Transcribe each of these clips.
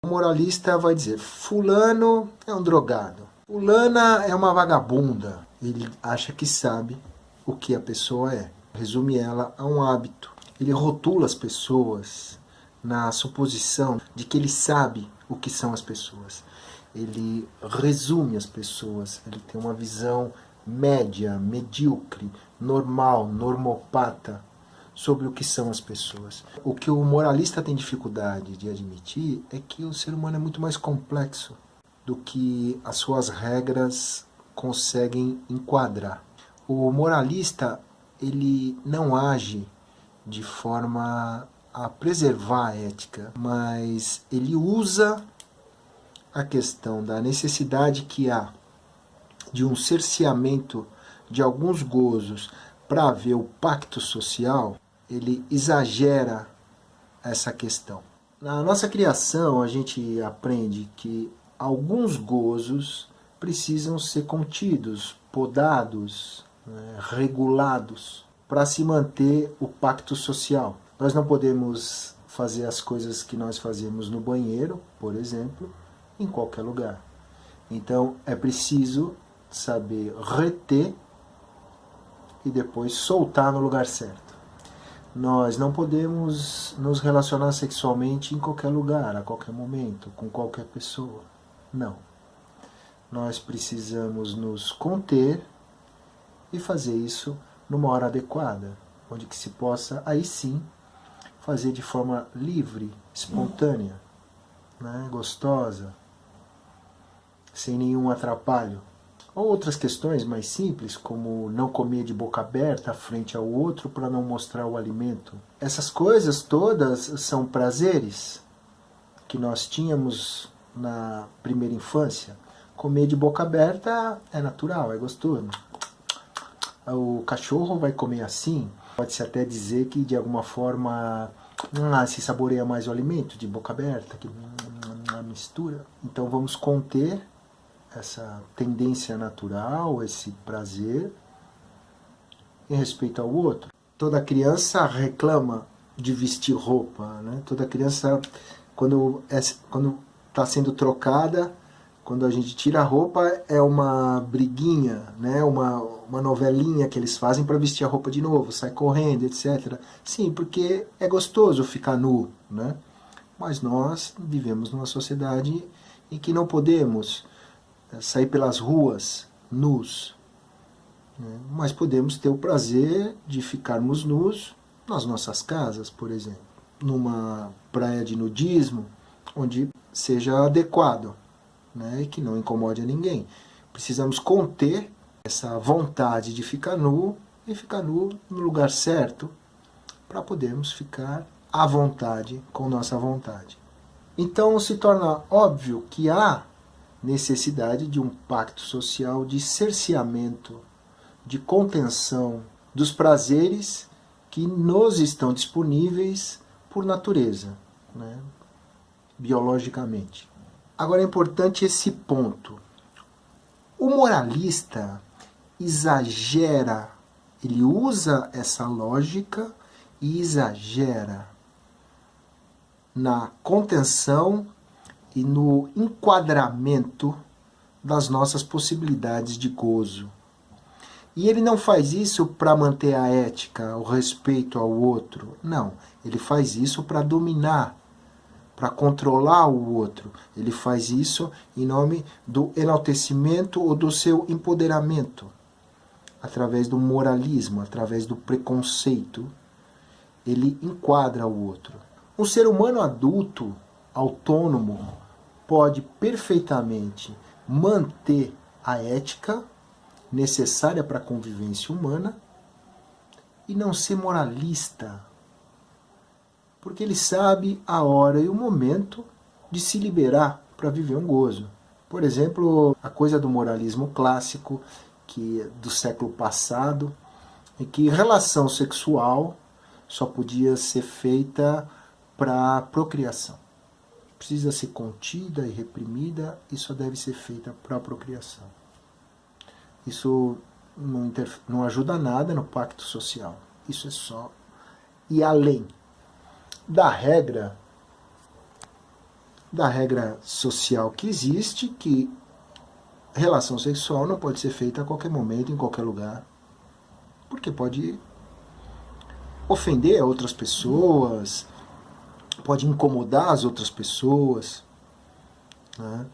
O moralista vai dizer, fulano é um drogado, fulana é uma vagabunda. Ele acha que sabe o que a pessoa é. Resume ela a um hábito. Ele rotula as pessoas na suposição de que ele sabe o que são as pessoas. Ele resume as pessoas, ele tem uma visão média, medíocre, normal, normopata sobre o que são as pessoas. O que o moralista tem dificuldade de admitir é que o ser humano é muito mais complexo do que as suas regras conseguem enquadrar. O moralista, ele não age de forma a preservar a ética, mas ele usa a questão da necessidade que há de um cerceamento de alguns gozos para haver o pacto social. Ele exagera essa questão. Na nossa criação, a gente aprende que alguns gozos precisam ser contidos, podados, regulados, para se manter o pacto social. Nós não podemos fazer as coisas que nós fazemos no banheiro, por exemplo, em qualquer lugar. Então é preciso saber reter e depois soltar no lugar certo. Nós não podemos nos relacionar sexualmente em qualquer lugar, a qualquer momento, com qualquer pessoa. Não. Nós precisamos nos conter e fazer isso numa hora adequada, onde que se possa, aí sim, fazer de forma livre, espontânea, gostosa, sem nenhum atrapalho. Ou outras questões mais simples, como não comer de boca aberta frente ao outro para não mostrar o alimento. Essas coisas todas são prazeres que nós tínhamos na primeira infância. Comer de boca aberta é natural, é gostoso. O cachorro vai comer assim. Pode-se até dizer que de alguma forma se saboreia mais o alimento de boca aberta, que mistura. Então vamos conter essa tendência natural, esse prazer, em respeito ao outro. Toda criança reclama de vestir roupa, Toda criança, quando está sendo trocada, quando a gente tira a roupa, é uma briguinha, uma novelinha que eles fazem para vestir a roupa de novo, sai correndo, etc. Sim, porque é gostoso ficar nu, Mas nós vivemos numa sociedade em que não podemos sair pelas ruas nus, mas podemos ter o prazer de ficarmos nus nas nossas casas, por exemplo, numa praia de nudismo, onde seja adequado, e que não incomode a ninguém. Precisamos conter essa vontade de ficar nu e ficar nu no lugar certo para podermos ficar à vontade com nossa vontade. Então se torna óbvio que há necessidade de um pacto social de cerceamento, de contenção dos prazeres que nos estão disponíveis por natureza, biologicamente. Agora é importante esse ponto. O moralista exagera, ele usa essa lógica e exagera na contenção e no enquadramento das nossas possibilidades de gozo. E ele não faz isso para manter a ética, o respeito ao outro. Não, ele faz isso para dominar, para controlar o outro. Ele faz isso em nome do enaltecimento ou do seu empoderamento, através do moralismo, através do preconceito. Ele enquadra o outro. Um ser humano adulto, autônomo, pode perfeitamente manter a ética necessária para a convivência humana e não ser moralista, porque ele sabe a hora e o momento de se liberar para viver um gozo. Por exemplo, a coisa do moralismo clássico, que é do século passado, em que relação sexual só podia ser feita para procriação. Precisa ser contida e reprimida e só deve ser feita para a procriação. Isso não ajuda nada no pacto social. Isso é só ir além da regra da regra social que existe, que relação sexual não pode ser feita a qualquer momento, em qualquer lugar, porque pode ofender outras pessoas, pode incomodar as outras pessoas, né?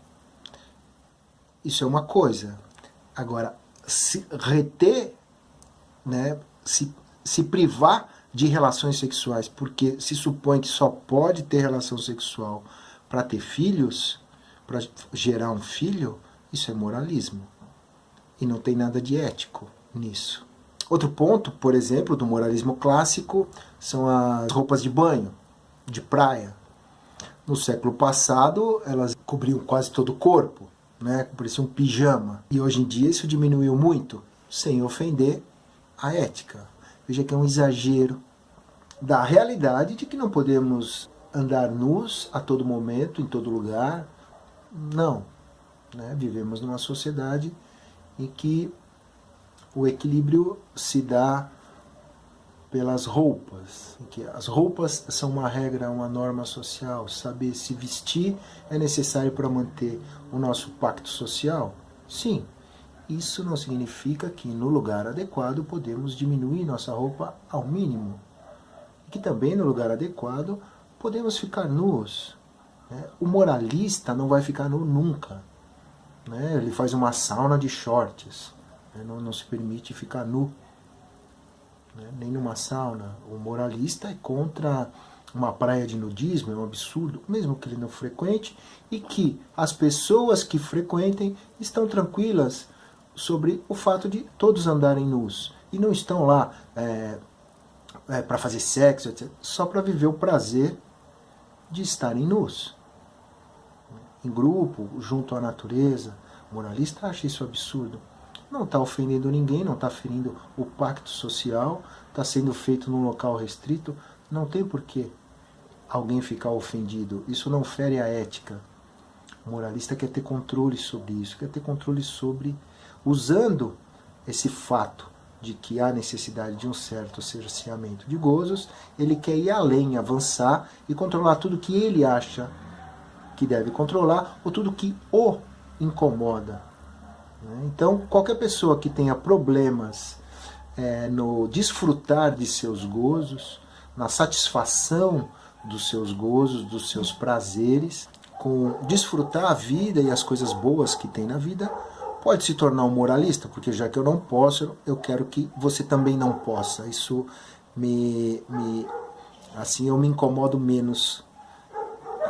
Isso é uma coisa. Agora, se reter, né, se privar de relações sexuais, porque se supõe que só pode ter relação sexual para ter filhos, para gerar um filho, isso é moralismo. E não tem nada de ético nisso. Outro ponto, por exemplo, do moralismo clássico, são as roupas de banho, de praia. No século passado, elas cobriam quase todo o corpo, né? Parecia um pijama. E hoje em dia isso diminuiu muito, sem ofender a ética. Veja que é um exagero da realidade de que não podemos andar nus a todo momento, em todo lugar. Não. Né? Vivemos numa sociedade em que o equilíbrio se dá pelas roupas, em que as roupas são uma regra, uma norma social. Saber se vestir é necessário para manter o nosso pacto social? Sim. Isso não significa que no lugar adequado podemos diminuir nossa roupa ao mínimo. E que também no lugar adequado podemos ficar nus. Né? O moralista não vai ficar nu nunca. Né? Ele faz uma sauna de shorts. Né? Não se permite ficar nu. Né? Nem numa sauna. O moralista é contra uma praia de nudismo, é um absurdo, mesmo que ele não frequente, e que as pessoas que frequentem estão tranquilas sobre o fato de todos andarem nus. E não estão lá para fazer sexo, etc., só para viver o prazer de estarem nus. Em grupo, junto à natureza. O moralista acha isso absurdo. Não está ofendendo ninguém, não está ferindo o pacto social, está sendo feito num local restrito, não tem porquê alguém ficar ofendido. Isso não fere a ética. O moralista quer ter controle sobre isso, quer ter controle sobre, usando esse fato de que há necessidade de um certo cerceamento de gozos, ele quer ir além, avançar e controlar tudo que ele acha que deve controlar ou tudo que o incomoda. Então, qualquer pessoa que tenha problemas no desfrutar de seus gozos, na satisfação dos seus gozos, dos seus prazeres, com desfrutar a vida e as coisas boas que tem na vida, pode se tornar um moralista, porque já que eu não posso, eu quero que você também não possa. Isso assim eu me incomodo menos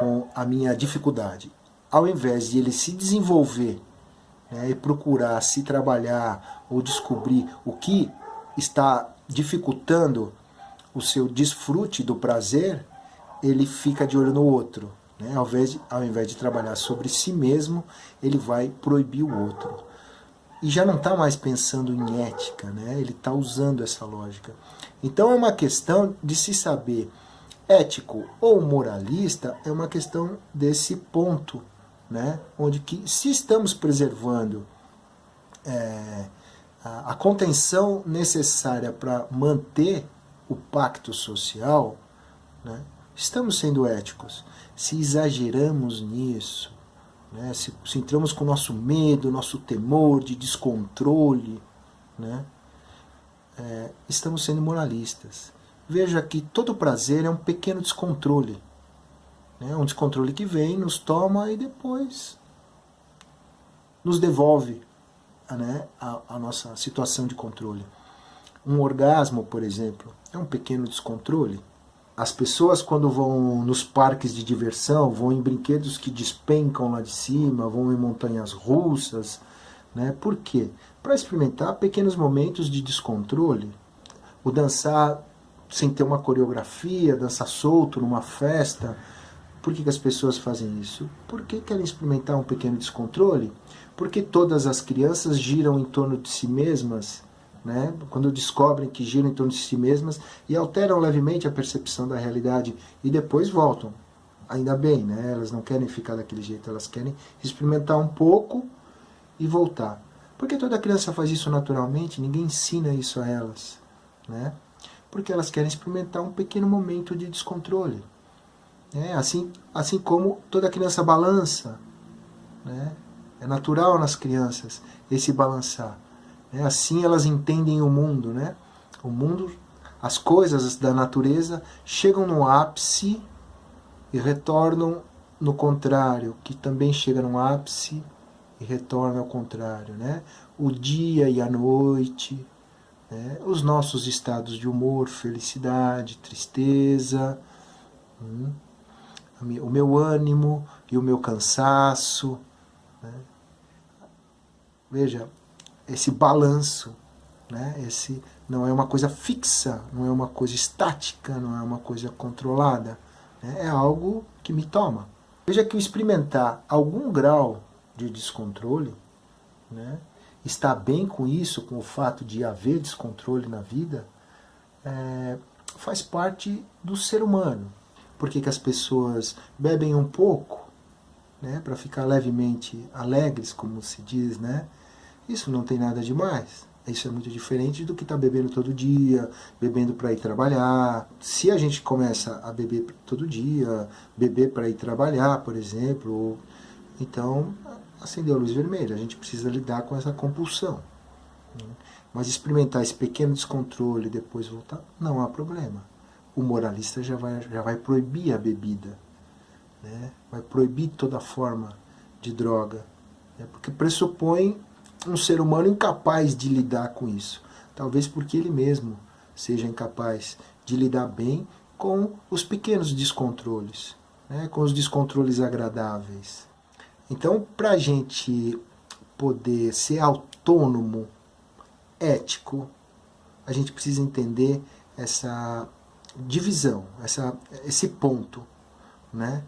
com a minha dificuldade. Ao invés de ele se desenvolver, né, e procurar se trabalhar ou descobrir o que está dificultando o seu desfrute do prazer, ele fica de olho no outro. Né? Ao invés de trabalhar sobre si mesmo, ele vai proibir o outro. E já não está mais pensando em ética, né? Ele está usando essa lógica. Então é uma questão de se saber ético ou moralista, é uma questão desse ponto, né? Onde que, se estamos preservando a contenção necessária para manter o pacto social, né? Estamos sendo éticos. Se exageramos nisso, né? Se entramos com o nosso medo, nosso temor de descontrole, né? Estamos sendo moralistas. Veja que todo prazer é um pequeno descontrole. Né? Um descontrole que vem, nos toma e depois nos devolve, né, a nossa situação de controle. Um orgasmo, por exemplo, é um pequeno descontrole. As pessoas, quando vão nos parques de diversão, vão em brinquedos que despencam lá de cima, vão em montanhas russas, né? Por quê? Para experimentar pequenos momentos de descontrole. O dançar sem ter uma coreografia, dançar solto numa festa. Por que as pessoas fazem isso? Porque querem experimentar um pequeno descontrole? Porque todas as crianças giram em torno de si mesmas, né? Quando descobrem que giram em torno de si mesmas e alteram levemente a percepção da realidade e depois voltam. Ainda bem, né? Elas não querem ficar daquele jeito, elas querem experimentar um pouco e voltar. Porque toda criança faz isso naturalmente, ninguém ensina isso a elas, né? Porque elas querem experimentar um pequeno momento de descontrole. Assim como toda criança balança, né? É natural nas crianças esse balançar. Né? Assim elas entendem o mundo. Né? O mundo, as coisas da natureza chegam no ápice e retornam no contrário, que também chega no ápice e retorna ao contrário. Né? O dia e a noite, né? Os nossos estados de humor, felicidade, tristeza, o meu ânimo e o meu cansaço. Né? Veja, esse balanço, né? Esse não é uma coisa fixa, não é uma coisa estática, não é uma coisa controlada, né? É algo que me toma. Veja que o experimentar algum grau de descontrole, né? Estar bem com isso, com o fato de haver descontrole na vida, faz parte do ser humano. Por que as pessoas bebem um pouco, né, para ficar levemente alegres, como se diz, né? Isso não tem nada demais. Isso é muito diferente do que estar bebendo todo dia, bebendo para ir trabalhar. Se a gente começa a beber todo dia, beber para ir trabalhar, por exemplo, então acendeu a luz vermelha. A gente precisa lidar com essa compulsão. Mas experimentar esse pequeno descontrole e depois voltar, não há problema. O moralista já vai proibir a bebida, né? Vai proibir toda forma de droga, né? Porque pressupõe um ser humano incapaz de lidar com isso. Talvez porque ele mesmo seja incapaz de lidar bem com os pequenos descontroles, né? Com os descontroles agradáveis. Então, para a gente poder ser autônomo, ético, a gente precisa entender essa divisão, esse ponto, né,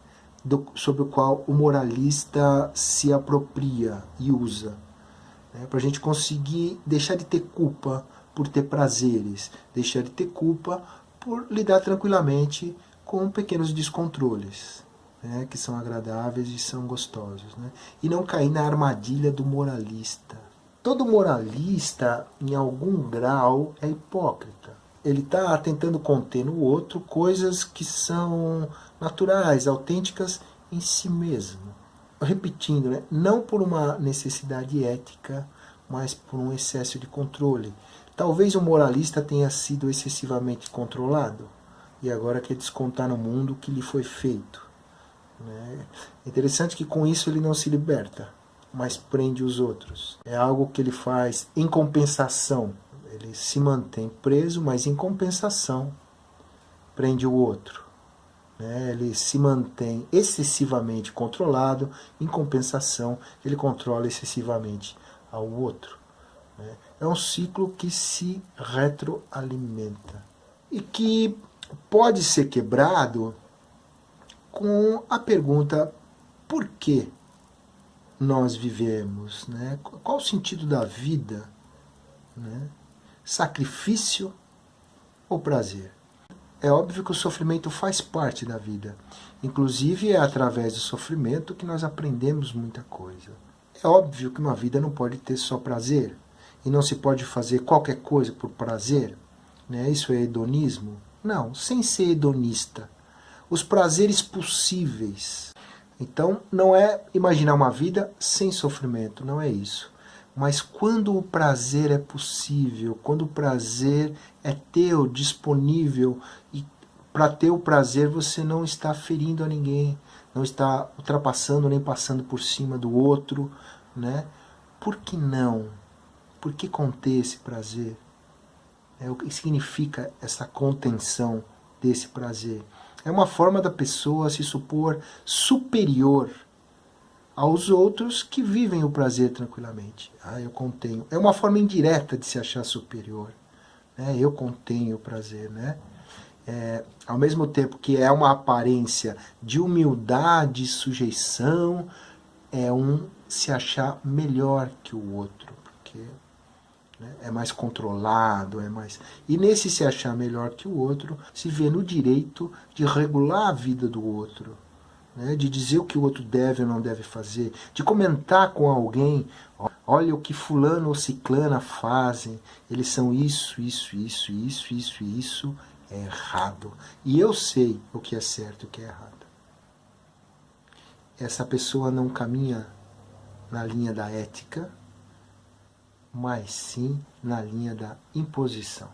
sobre o qual o moralista se apropria e usa, né, para a gente conseguir deixar de ter culpa por ter prazeres, deixar de ter culpa por lidar tranquilamente com pequenos descontroles, né, que são agradáveis e são gostosos, né, e não cair na armadilha do moralista. Todo moralista, em algum grau, é hipócrita. Ele está tentando conter no outro coisas que são naturais, autênticas em si mesmo. Repetindo, né? Não por uma necessidade ética, mas por um excesso de controle. Talvez o moralista tenha sido excessivamente controlado e agora quer descontar no mundo o que lhe foi feito. Né? É interessante que com isso ele não se liberta, mas prende os outros. É algo que ele faz em compensação. Ele se mantém preso, mas em compensação prende o outro. Né? Ele se mantém excessivamente controlado, em compensação ele controla excessivamente ao outro. Né? É um ciclo que se retroalimenta e que pode ser quebrado com a pergunta: por que nós vivemos? Né? Qual o sentido da vida? Né? Sacrifício ou prazer? É óbvio que o sofrimento faz parte da vida. Inclusive é através do sofrimento que nós aprendemos muita coisa. É óbvio que uma vida não pode ter só prazer. E não se pode fazer qualquer coisa por prazer. Né? Isso é hedonismo? Não, sem ser hedonista. Os prazeres possíveis. Então não é imaginar uma vida sem sofrimento, não é isso. Mas quando o prazer é possível, quando o prazer é teu, disponível, e para ter o prazer você não está ferindo a ninguém, não está ultrapassando nem passando por cima do outro, né? Por que não? Por que conter esse prazer? O que significa essa contenção desse prazer? É uma forma da pessoa se supor superior aos outros que vivem o prazer tranquilamente. Eu contenho. É uma forma indireta de se achar superior. Né? Eu contenho o prazer. Né? Ao mesmo tempo que é uma aparência de humildade e sujeição, é um se achar melhor que o outro. Porque é mais controlado, é mais... E nesse se achar melhor que o outro, se vê no direito de regular a vida do outro. Né, de dizer o que o outro deve ou não deve fazer, de comentar com alguém: olha o que fulano ou ciclana fazem, eles são isso, é errado. E eu sei o que é certo e o que é errado. essa pessoa não caminha na linha da ética, mas sim na linha da imposição.